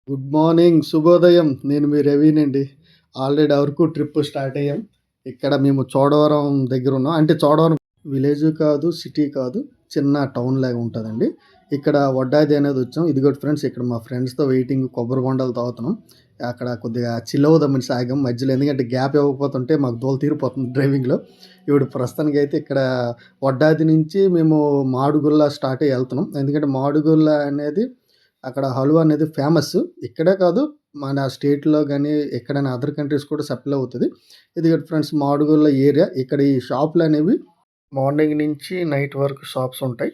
Good morning, శుభోదయం. నేను మీ రవినండి. Already Araku trip start అయ్యాం. ఇక్కడ మేము చోడవరం దగ్గరున్నాం. అంటే చోడవరం విలేజ్ కాదు, సిటీ కాదు. చిన్న టౌన్ లాగా ఉంటదండి. ఇక్కడ వడ్డాది అనేది వచ్చాం. ఇదిగోండి ఫ్రెండ్స్, ఇక్కడ మా ఫ్రెండ్స్‌తో వెయిటింగ్, కొబ్బరి బొండాలు తాగుతున్నాం. అక్కడ కొద్దిగా చిల్ అవుదామని సాగాం మధ్యలో. ఎందుకంటే గ్యాప్ ఇవ్వకపోతుంటే మాకు దూల తీరిపోతుంది డ్రైవింగ్‌లో. ఇప్పుడు ప్రస్తుతానికైతే ఇక్కడ వడ్డాది నుంచి మేము మాడుగుల స్టార్ట్ అయ్యి ఎళ్తున్నాం. ఎందుకంటే మాడుగుల అనేది అక్కడ హల్వా అనేది ఫేమస్. ఇక్కడే కాదు, మన స్టేట్‌లో గానీ, ఎక్కడైనా అదర్ కంట్రీస్ కూడా సప్లై అవుతది. ఇదిగోండి ఫ్రెండ్స్, మాడుగుల ఏరియా. ఇక్కడ ఈ షాపులనేవి మార్నింగ్ నుంచి నైట్ వరకు షాప్స్ ఉంటాయి.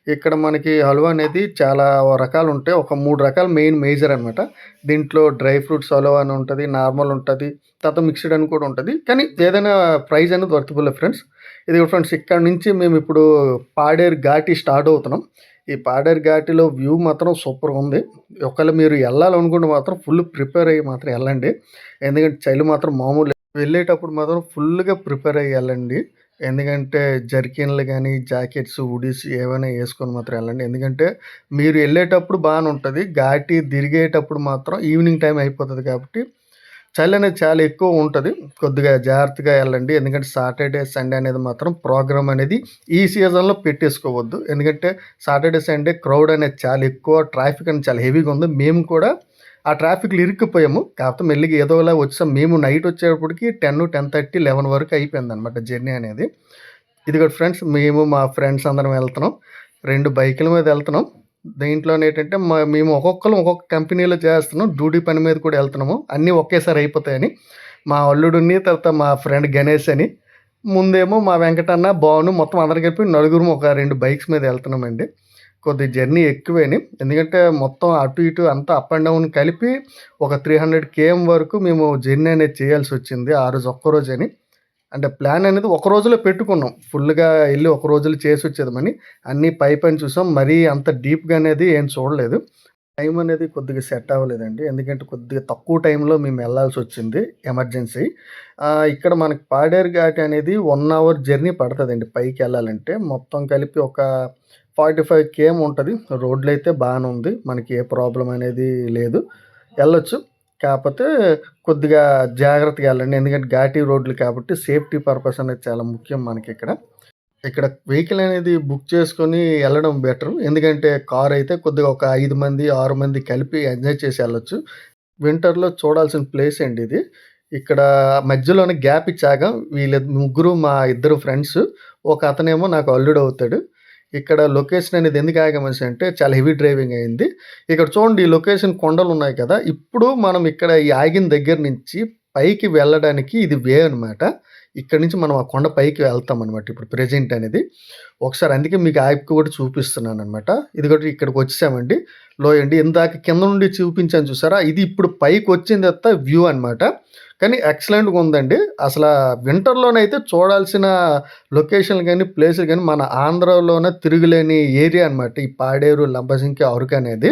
ఇక్కడ మనకి హల్వా అనేది చాలా రకాలుంటాయి. ఒక 3 రకాలు మేజర్ అనమాట. దీంట్లో డ్రై ఫ్రూట్స్ హల్వా అని ఉంటది, నార్మల్ ఉంటది, తర్వాత మిక్స్‌డ్ అని కూడా ఉంటది. కానీ ఏదైనా ప్రైస్ అనేది వర్తబులే ఫ్రెండ్స్. ఇదిగో ఫ్రెండ్స్, ఇక్కడ నుంచి మేమిప్పుడు పాడేరు ఘాటి స్టార్ట్ అవుతున్నాం. ఈ పాడేరు ఘాటిలో వ్యూ మాత్రం సూపర్‌గుంది. ఒకవేళ మీరు ఎళ్ళాలనుకుంటే మాత్రం ఫుల్ ప్రిపేర్ అయ్యి మాత్రం ఎళ్ళండి. ఎందుకంటే చలి మాత్రం మామూలు వెళ్ళేటప్పుడు మాత్రం ఫుల్‌గా ప్రిపేర్ అయ్యి ఎళ్ళండి. ఎందుకంటే జర్కిన్‌లు గానీ, జాకెట్స్, హుడీస్ ఏవైనా యేసుకొని మాత్రం ఎళ్ళండి. ఎందుకంటే మీరు ఎళ్ళేటప్పుడు బానే ఉంటది. ఘాటి దిరిగేటప్పుడు మాత్రం ఈవినింగ్ టైమ్ అయిపోతది కాబట్టి చలి అనేది చాలా ఎక్కువ ఉంటది. కొద్దిగా జాగ్రత్తగా ఎళ్ళండి. ఎందుకంటే సాటర్‌డే, సండే అనేది మాత్రం ప్రోగ్రామ్ అనేది ఈ సీజన్‌లో పెట్టేసుకోవద్దు. ఎందుకంటే సాటర్‌డే, సండే క్రౌడ్ అనేది చాలా ఎక్కువ. ట్రాఫిక్ అనేది చాలా హెవీగా ఉంది. మేము కూడా ఆ ట్రాఫిక్‌లో ఇరుక్కుపోయాము. కాకపోతే మెల్లిగా ఏదోలా వచ్చేసాం. మేము నైట్ వచ్చేటప్పటికి 10, 10:30, 11 వరకు అయిపోయిందనమాట జర్నీ అనేది. ఇదిగోండి ఫ్రెండ్స్, మేము మా ఫ్రెండ్స్ అందరం వెళ్తున్నాం. 2 బైకుల మీద ఎళ్తున్నాం. దీంట్లోనేంటంటే మేము ఒక్కొక్కళ్ళం ఒక్కొక్క కంపెనీలో చేస్తున్నాం. డ్యూటీ పని మీద కూడా ఎళ్తున్నాము. అన్నీ ఒకేసారి అయిపోతాయని. మా అల్లుడుని, తర్వాత మా ఫ్రెండ్ గణేష్ అని. ముందేమో మా వెంకటన్న, భాను మొత్తం అందరం కలిపి నలుగురం ఒక 2 బైక్స్ మీద ఎళ్తున్నామండి. కొద్దిగా జర్నీ ఎక్కువేని. ఎందుకంటే మొత్తం అటు ఇటు అంతా అప్ అండ్ డౌన్ కలిపి ఒక 300 కేఎం వరకు మేము జర్నీ అనేది చేయాల్సొచ్చింది. ఆ రోజు ఒక్కరోజని. అంటే ప్లాన్ అనేది ఒక రోజులో పెట్టుకున్నాం. ఫుల్‌గా ఎళ్లి ఒక రోజులో చేసొచ్చేద్దామని. అన్నీ పైపైన చూసాం. మరీ అంత డీప్‌గా అనేది ఏం చూడలేదు. టైం అనేది కొద్దిగా సెట్ అవ్వలేదండి. ఎందుకంటే కొద్దిగా తక్కువ టైంలో మేము ఎళ్ళాల్సొచ్చింది ఎమర్జెన్సీ. ఇక్కడ మనకి పాడేరు ఘాట్ అనేది 1 అవర్ జర్నీ పడతదండి పైకెళ్ళాలంటే. మొత్తం కలిపి ఒక 45 కేఎం ఉంటది. రోడ్లయితే బానే ఉంది. మనకి ఏ ప్రాబ్లమ్ అనేది లేదు. ఎళ్ళొచ్చు. కాపోతే కొద్దిగా జాగ్రత్తగా ఎళ్ళండి. ఎందుకంటే ఘాటీ రోడ్లు కాబట్టి సేఫ్టీ పర్పస్ అనేది చాలా ముఖ్యం మనకిక్కడ. ఇక్కడ వెహికల్ అనేది బుక్ చేసుకొని ఎళ్ళడం బెటరు. ఎందుకంటే కారైతే కొద్దిగా ఒక 5 మంది, 6 మంది కలిపి ఎంజాయ్ చేసి ఎళ్ళొచ్చు. వింటర్‌లో చూడాల్సిన ప్లేస్ అండి ఇది. ఇక్కడ మధ్యలోనే గ్యాప్ ఇచ్చి ఆగాం. ముగ్గురు మా ఇద్దరు ఫ్రెండ్స్. ఒక అతనేమో నాకు అల్లుడవుతాడు. ఇక్కడ లొకేషన్ అనేది ఎందుకు ఆగామనేసి అంటే చాలా హెవీ డ్రైవింగ్ అయింది. ఇక్కడ చూడండి, ఈ లొకేషన్ కొండలున్నాయి కదా! ఇప్పుడు మనం ఇక్కడ ఈ ఆగిన దగ్గర నుంచి పైకి వెళ్ళడానికి ఇది వే అనమాట. ఇక్కడి నుంచి మనం ఆ కొండ పైకి వెళ్తామనమాట ఇప్పుడు ప్రెజెంట్ అనేది. ఒకసారి అందుకే మీకు ఆపి కూడా చూపిస్తున్నాననమాట. ఇదిగోండి, ఇక్కడికొచ్చేసామండి. లోయండి. ఇందాక కింద నుండి చూపించాను చూసారా? ఇది ఇప్పుడు పైకొచ్చిన తర్వాత వ్యూ అనమాట. కానీ ఎక్సలెంట్‌గా ఉందండి. అసలా వింటర్‌లోనైతే చూడాల్సిన లొకేషన్‌లు గాని, ప్లేసులు గాని మన ఆంధ్రాలోనే తిరుగులేని ఏరియా అనమాట. ఈ పాడేరు, లంబసింగి, అరకు అనేది.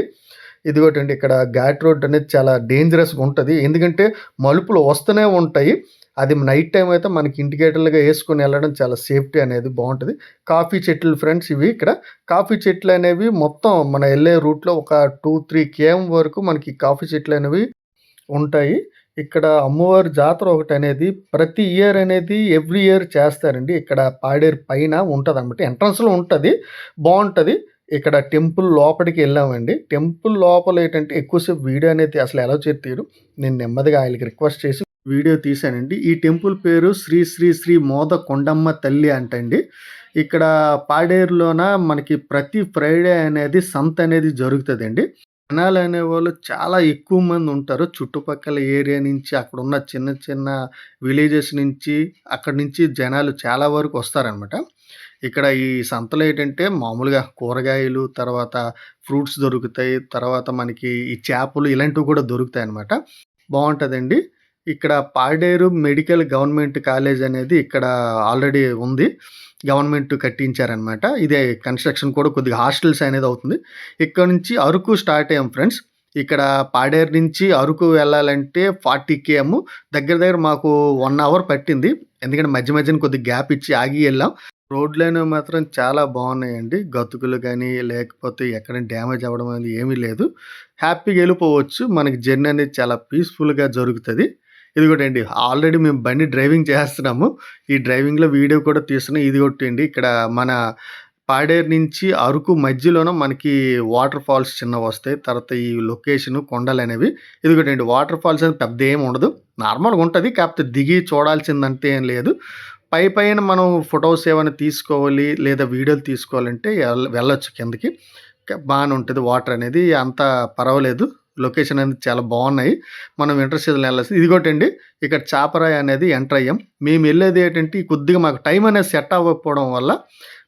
ఇదిగోటండి, ఇక్కడ ఘాట్ రోడ్ అనేది చాలా డేంజరస్‌గా ఉంటది. ఎందుకంటే మలుపులు వస్తూనే ఉంటాయి. అది నైట్ టైమ్ అయితే మనకి ఇండికేటర్లుగా యేసుకొని ఎళ్ళడం చాలా సేఫ్టీ అనేది బావుంటది. కాఫీ చెట్లు ఫ్రెండ్స్ ఇవి ఇక్కడ. కాఫీ చెట్లనేవి మొత్తం మన యెళ్ళే రూట్‌లో ఒక 2, 3 కేఎం వరకు మనకి కాఫీ చెట్లనేవి ఉంటాయి. ఇక్కడ అమ్మవారి జాతర ఒకటనేది ప్రతి ఇయర్ అనేది ఎవ్రీ ఇయర్ చేస్తారండి. ఇక్కడ పాడేరు పైన ఉంటదనమాట. ఎంట్రన్స్‌లో ఉంటది. బావుంటది. ఇక్కడ టెంపుల్ లోపటికి ఎళ్ళామండి. టెంపుల్ లోపల ఏంటంటే ఎక్కువ సేపు వీడియో అనేది అసలు అలౌ చేయరు. నేను నెమ్మదిగా ఆళ్ళకి రిక్వెస్ట్ చేసి వీడియో తీశానండి. ఈ టెంపుల్ పేరు శ్రీ శ్రీ శ్రీ మోద కొండమ్మ తల్లి అంటండి. ఇక్కడ పాడేరులోన మనకి ప్రతి ఫ్రైడే అనేది సంతనేది జరుగుతదండి. జనాలనేవాళ్ళు చాలా ఎక్కువ మందుంటారు. చుట్టుపక్కల ఏరియా నుంచి, అక్కడున్న చిన్న చిన్న విలేజెస్ నుంచి, అక్కడి నుంచి జనాలు చాలా వరకు వస్తారనమాట. ఇక్కడ ఈ సంతలో ఏంటంటే మామూలుగా కూరగాయలు, తర్వాత ఫ్రూట్స్ దొరుకుతాయి. తర్వాత మనకి ఈ చేపలు ఇలాంటివి కూడా దొరుకుతాయనమాట. బావుంటదండి. ఇక్కడ పాడేరు మెడికల్ గవర్నమెంట్ కాలేజ్ అనేది ఇక్కడ ఆల్రెడీ ఉంది. గవర్నమెంట్ కట్టించారనమాట. ఇదే కన్‌స్ట్రక్షన్ కూడా కొద్దిగా హాస్టల్స్ అనేది అవుతుంది. ఇక్కడ నుంచి అరకు స్టార్ట్ అయ్యాం ఫ్రెండ్స్. ఇక్కడ పాడేరు నుంచి అరకు వెళ్ళాలంటే 40 కేఎం. దగ్గర దగ్గర మాకు 1 అవర్ పట్టింది. ఎందుకంటే మధ్య మధ్యన కొద్దిగా గ్యాప్ ఇచ్చి ఆగి ఎళ్ళాం. రోడ్లనేవి మాత్రం చాలా బాగున్నాయండి. గతుకులు గానీ, లేకపోతే ఎక్కడ డ్యామేజ్ అవ్వడం అనేది ఏమీ లేదు. హ్యాపీగా ఎళ్ళిపోవచ్చు. మనకి జర్నీ అనేది చాలా పీస్‌ఫుల్‌గా జరుగుతది. ఇదిగోటండి ఆల్రెడీ మేము బండి డ్రైవింగ్ చేస్తున్నాము. ఈ డ్రైవింగ్‌లో వీడియో కూడా తీస్తున్నాం. ఇదిగోటండి ఇక్కడ మన పాడేరు నుంచి అరకు మధ్యలోన మనకి వాటర్ ఫాల్స్ చిన్నవొస్తాయి. తర్వాత ఈ లొకేషను కొండలనేవి. ఇదిగోటండి వాటర్ ఫాల్స్ అనేది పెద్ద ఏమి ఉండదు. నార్మల్‌గా ఉంటది. కాకపోతే దిగి చూడాల్సిందంతే ఏం లేదు. పైన మనం ఫోటోస్ ఏమైనా తీసుకోవాలి లేదా వీడియోలు తీసుకోవాలంటే వెళ్ళొచ్చు కిందకి. బానే ఉంటది వాటర్ అనేది. అంత పర్వాలేదు. లొకేషన్ అనేది చాలా బావున్నాయి. మనం వింటర్ సీజన్‌లో ఎళ్ళాల్సింది. ఇదిగోటండి ఇక్కడ చాపరాయి అనేది ఎంటర్ అయ్యాం. మేమెళ్ళేది ఏంటంటే కొద్దిగా మాకు టైం అనేది సెట్ అవ్వకపోవడం వల్ల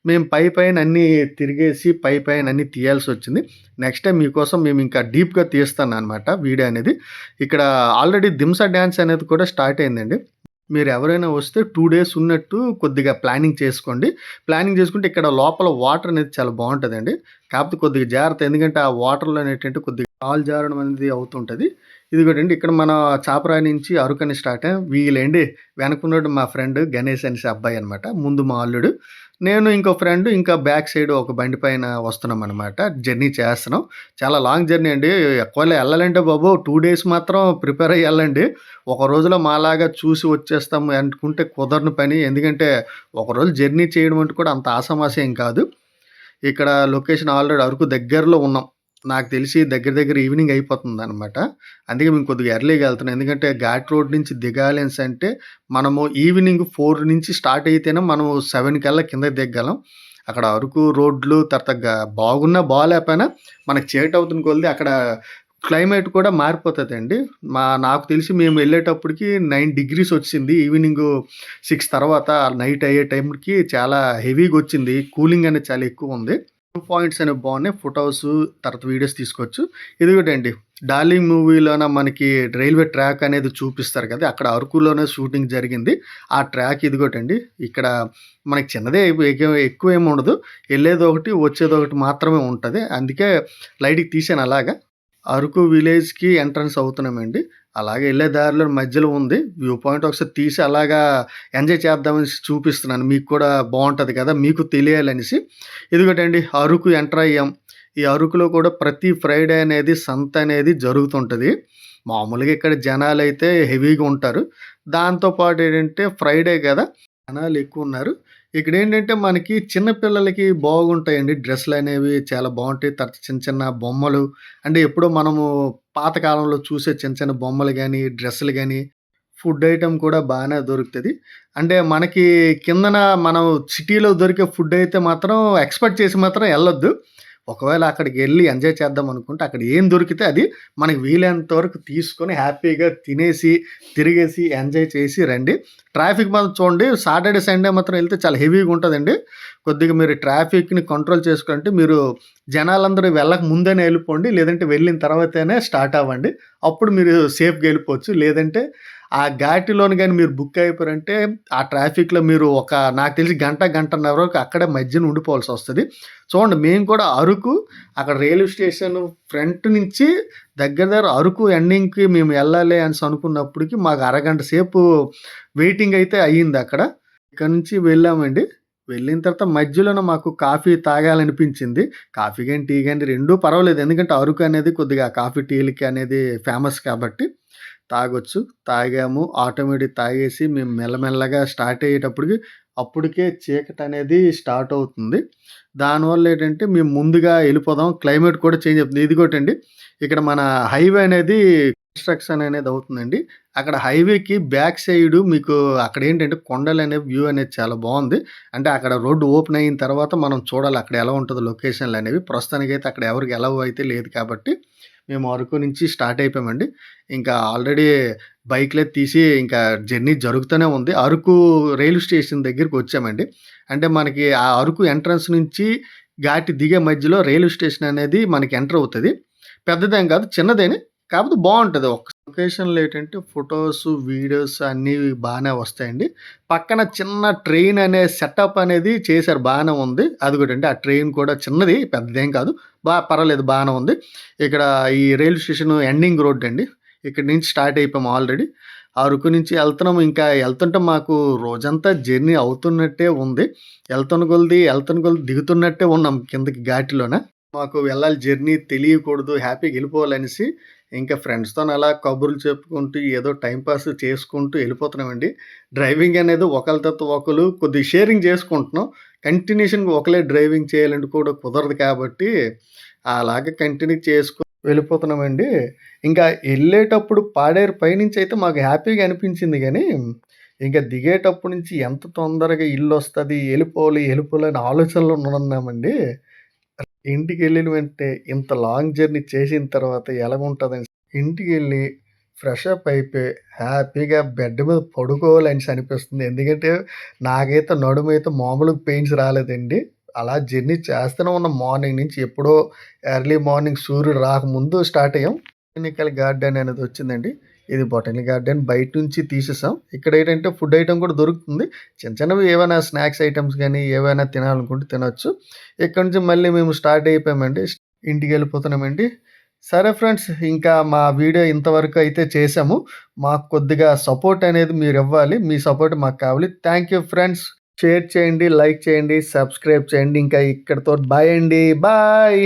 మేము పైన అన్నీ తిరిగేసి పైన అన్నీ తీయాల్సొచ్చింది. నెక్స్ట్ టైమ్ మీకోసం మేము ఇంకా డీప్‌గా తీస్తాననమాట వీడియో అనేది. ఇక్కడ ఆల్రెడీ దింసా డాన్స్ అనేది కూడా స్టార్ట్ అయిందండి. మీరెవరైనా వస్తే 2 డేస్ ఉన్నట్టు కొద్దిగా ప్లానింగ్ చేసుకోండి. ప్లానింగ్ చేసుకుంటే ఇక్కడ లోపల వాటర్ అనేది చాలా బావుంటదండి. కాకపోతే కొద్దిగా జాగ్రత్త. ఎందుకంటే ఆ వాటర్‌లో ఏంటంటే కొద్దిగా కాలు జారడం అనేది అవుతుంటది. ఇదిగోండి ఇక్కడ మన చాపరాయి నుంచి అరకని స్టార్ట్ అయ్యాం. వీళ్ళండి వెనకున్నోడు మా ఫ్రెండ్ గణేష్ అనేసి అబ్బాయి అనమాట. ముందు మా అల్లుడు. నేను ఇంకో ఫ్రెండ్ ఇంకా బ్యాక్ సైడ్ ఒక బండి పైన వస్తున్నామనమాట. జర్నీ చేస్తున్నాం. చాలా లాంగ్ జర్నీ అండి. ఒకవేళ ఎళ్ళాలంటే బాబు 2 డేస్ మాత్రం ప్రిపేర్ అయ్యి ఎళ్ళండి. ఒక రోజులో మాలాగా చూసి వచ్చేస్తాము అనుకుంటే కుదరని పని. ఎందుకంటే ఒకరోజు జర్నీ చేయడం అంటే కూడా అంత ఆషామాషీ ఏం కాదు. ఇక్కడ లొకేషన్ ఆల్రెడీ అరకు దగ్గరలో ఉన్నాం. నాకు తెలిసి దగ్గర ఈవినింగ్ అయిపోతుందనమాట. అందుకే మేము కొద్దిగా ఎర్లీగా ఎళ్తున్నాం. ఎందుకంటే ఘాట్ రోడ్ నుంచి దిగాలి అనేసంటే మనము ఈవినింగ్ 4 నుంచి స్టార్ట్ అయితేనే మనం 7 కల్లా కిందకి దిగ్గలం. అక్కడ అరకు రోడ్లు తర్వాత బాగున్నా బాలేకపోయినా మనకు చీకటవుతున్న కొద్దీ అక్కడ క్లైమేట్ కూడా మారిపోతదండి. నాకు తెలిసి మేము ఎళ్ళేటప్పటికి 9 డిగ్రీస్ వచ్చింది. ఈవినింగు 6 తర్వాత నైట్ అయ్యే టైంకి చాలా హెవీగొచ్చింది. కూలింగ్ అనేది చాలా ఎక్కువుంది. వ్యూ పాయింట్స్ అనేవి బాగున్నాయి. ఫోటోసు తర్వాత వీడియోస్ తీసుకోవచ్చు. ఇదిగోటండి 'డార్లింగ్' మూవీలోన మనకి రైల్వే ట్రాక్ అనేది చూపిస్తారు కదా! అక్కడ అరకులోనే షూటింగ్ జరిగింది. ఆ ట్రాక్ ఇదిగోటండి. ఇక్కడ మనకి చిన్నదే ఎక్కువేమి ఉండదు. ఎళ్ళేదొకటి, వచ్చేదొకటి మాత్రమే ఉంటది. అందుకే లైట్‌గా తీశాను అలాగా. అరకు విలేజ్‌కి ఎంట్రన్స్ అవుతున్నామండి. అలాగే ఎళ్ళే దారిలో మధ్యలో ఉంది. వ్యూ పాయింట్ ఒకసారి తీసి అలాగా ఎంజాయ్ చేద్దామనేసి చూపిస్తున్నాను. మీకు కూడా బావుంటది కదా! మీకు తెలియాలనేసి. ఇదిగోటండి అరకు ఎంటర్ అయ్యాం. ఈ అరకులో కూడా ప్రతి ఫ్రైడే అనేది సంత అనేది జరుగుతుంటది. మామూలుగా ఇక్కడ జనాలైతే హెవీగా ఉంటారు. దాంతో పాటు ఏంటంటే ఫ్రైడే కదా! జనాలు ఎక్కువున్నారు. ఇక్కడేంటంటే మనకి చిన్న పిల్లలకి బాగుంటాయండి. డ్రెస్సులనేవి చాలా బావుంటాయి. తర్వాత చిన్న బొమ్మలు అంటే ఎప్పుడో మనము పాత కాలంలో చూసే చిన్న బొమ్మలు గాని, డ్రెస్సులు గాని, ఫుడ్ ఐటెమ్ కూడా బానే దొరుకుతది. అంటే మనకి కిందన మనం సిటీలో దొరికే ఫుడ్ అయితే మాత్రం ఎక్స్‌పెక్ట్ చేసి మాత్రం ఎళ్ళొద్దు. ఒకవేళ అక్కడికెళ్ళి ఎంజాయ్ చేద్దాం అనుకుంటే అక్కడ ఏం దొరికితే అది మనకి వీలైనంత వరకు తీసుకొని హ్యాపీగా తినేసి, తిరిగేసి, ఎంజాయ్ చేసి రండి. ట్రాఫిక్ మాత్రం చూడండి సాటర్‌డే, సండే మాత్రం ఎళ్తే చాలా హెవీగా ఉంటదండి. కొద్దిగా మీరు ట్రాఫిక్‌ని కంట్రోల్ చేసుకోవాలంటే మీరు జనాలందరూ వెళ్ళక ముందేనే ఎళ్ళిపోండి. లేదంటే వెళ్ళిన తర్వాతనే స్టార్ట్ అవ్వండి. అప్పుడు మీరు సేఫ్‌గా ఎళ్ళిపోవచ్చు. లేదంటే ఆ ఘాటిలోని గాని మీరు బుక్ అయిపోయారంటే ఆ ట్రాఫిక్‌లో మీరు నాకు తెలిసి గంటన్నర వరకు అక్కడే మధ్యన ఉండిపోవాల్సొస్తది. చూడండి మేము కూడా అరకు అక్కడ రైల్వే స్టేషన్ ఫ్రంట్ నుంచి దగ్గర అరకు ఎండింగ్‌కి మేము ఎళ్ళాలి అనేసి అనుకున్నప్పటికి మాకు అరగంట సేపు వెయిటింగ్ అయితే అయ్యిందక్కడ. ఇక్కడి నుంచి వెళ్ళామండి. వెళ్ళిన తర్వాత మధ్యలోనే మాకు కాఫీ తాగాలనిపించింది. కాఫీ గాని, టీ గాని రెండూ పర్వాలేదు. ఎందుకంటే అరకు అనేది కొద్దిగా కాఫీ, టీలకి అనేది ఫేమస్ కాబట్టి తాగొచ్చు. తాగాము. ఆటోమేటిక్ తాగేసి మేము మెల్లమెల్లగా స్టార్ట్ అయ్యేటప్పటికి అప్పటికే చీకటనేది స్టార్ట్ అవుతుంది. దానివల్ల ఏంటంటే మేము ముందుగా ఎళ్ళిపోదాం. క్లైమేట్ కూడా చేంజ్ అవుతుంది. ఇదిగోటండి ఇక్కడ మన హైవే అనేది కన్‌స్ట్రక్షన్ అనేది అవుతుందండి. అక్కడ హైవేకి బ్యాక్ సైడు మీకు అక్కడేంటంటే కొండలనేవి వ్యూ అనేది చాలా బావుంది. అంటే అక్కడ రోడ్డు ఓపెన్ అయిన తర్వాత మనం చూడాలి అక్కడ ఎలా ఉంటదో లొకేషన్‌లనేవి. ప్రస్తుతానికైతే అక్కడ ఎవరికీ అలౌ అయితే లేదు కాబట్టి మేము అరకు నుంచి స్టార్ట్ అయిపోయామండి. ఇంకా ఆల్రెడీ బైక్‌లే తీసి ఇంకా జర్నీ జరుగుతూనే ఉంది. అరకు రైల్వే స్టేషన్ దగ్గరికొచ్చామండి. అంటే మనకి ఆ అరకు ఎంట్రన్స్ నుంచి ఘాటి దిగే మధ్యలో రైల్వే స్టేషన్ అనేది మనకి ఎంటర్ అవుతది. పెద్దదేం కాదు చిన్నదేనే. కాకపోతే బావుంటది. ఒక లొకేషన్‌లో ఏంటంటే ఫోటోసు, వీడియోస్ అన్నీ బానే వస్తాయండి. పక్కన చిన్న ట్రైన్ అనే సెటప్ అనేది చేశారు బానే ఉంది. అదిగోటండి ఆ ట్రైన్ కూడా చిన్నది పెద్దదేం కాదు. పర్వాలేదు బానే ఉంది. ఇక్కడ ఈ రైల్వే స్టేషన్ ఎండింగ్ రోడ్ అండి. ఇక్కడి నుంచి స్టార్ట్ అయిపోయాము ఆల్రెడీ. అరకు నుంచి ఎళ్తున్నాము. ఇంకా ఎళ్తుంటే మాకు రోజంతా జర్నీ అవుతున్నట్టే ఉంది. ఎళ్తున్న కొలది దిగుతున్నట్టే ఉన్నాం కిందకి ఘాటిలోన. మాకు వెళ్ళాలి జర్నీ తెలియకూడదు, హ్యాపీగా ఎళ్ళిపోవాలనేసి ఇంకా ఫ్రెండ్స్‌తోని అలా కబుర్లు చెప్పుకుంటూ ఏదో టైమ్ పాస్ చేసుకుంటూ ఎళ్ళిపోతున్నామండి. డ్రైవింగ్ అనేది ఒకళ్ళ తర్వాత ఒకళ్ళు కొద్దిగా షేరింగ్ చేసుకుంటున్నాం. కంటిన్యూషన్‌గా ఒకళ్ళే డ్రైవింగ్ చేయాలంటే కూడా కుదరదు కాబట్టి అలాగే కంటిన్యూ వెళ్ళిపోతున్నామండి. ఇంకా ఎళ్ళేటప్పుడు పాడేరు పైనుంచయితే మాకు హ్యాపీగా అనిపించింది గానీ, ఇంక దిగేటప్పటి నుంచి ఎంత తొందరగా ఇల్లొస్తది, ఎళ్ళిపోవాలి అని ఆలోచనలో ఉన్నామండి. ఇంటికెళ్ళిన వెంటనే ఇంత లాంగ్ జర్నీ చేసిన తర్వాత ఎలాగుంటదని ఇంటికెళ్ళి ఫ్రెష్ అప్ అయిపోయి హ్యాపీగా బెడ్ మీద పడుకోవాలనేసి అనిపిస్తుంది. ఎందుకంటే నాకైతే నడుమైతే మామూలుగా పెయిన్స్ రాలేదండి. అలా జర్నీ చేస్తూనే ఉన్నాం మార్నింగ్ నుంచి. ఎప్పుడో ఎర్లీ మార్నింగ్ సూర్యుడు రాకముందు స్టార్ట్ అయ్యాం. బొటానికల్ గార్డెన్ అనేది వచ్చిందండి. ఇది బొటానికల్ గార్డెన్ బయట నుంచి తీసేసాం. ఇక్కడేంటంటే ఫుడ్ ఐటెమ్ కూడా దొరుకుతుంది. చిన్న చిన్నవి ఏవైనా స్నాక్స్ ఐటెమ్స్ గానీ, ఏవైనా తినాలనుకుంటే తినొచ్చు. ఇక్కడి నుంచి మళ్ళీ మేము స్టార్ట్ అయిపోయామండి. ఇంటికెళ్ళిపోతున్నామండి. సరే ఫ్రెండ్స్, ఇంకా మా వీడియో ఇంతవరకు అయితే చేశాము. మాకు కొద్దిగా సపోర్ట్ అనేది మీరివ్వాలి. మీ సపోర్ట్ మాకు కావాలి. Thank you friends. షేర్ చేయండి, లైక్ చేయండి, సబ్స్క్రైబ్ చేయండి. ఇంకా ఇక్కడితో బాయ్ అండి. బాయ్.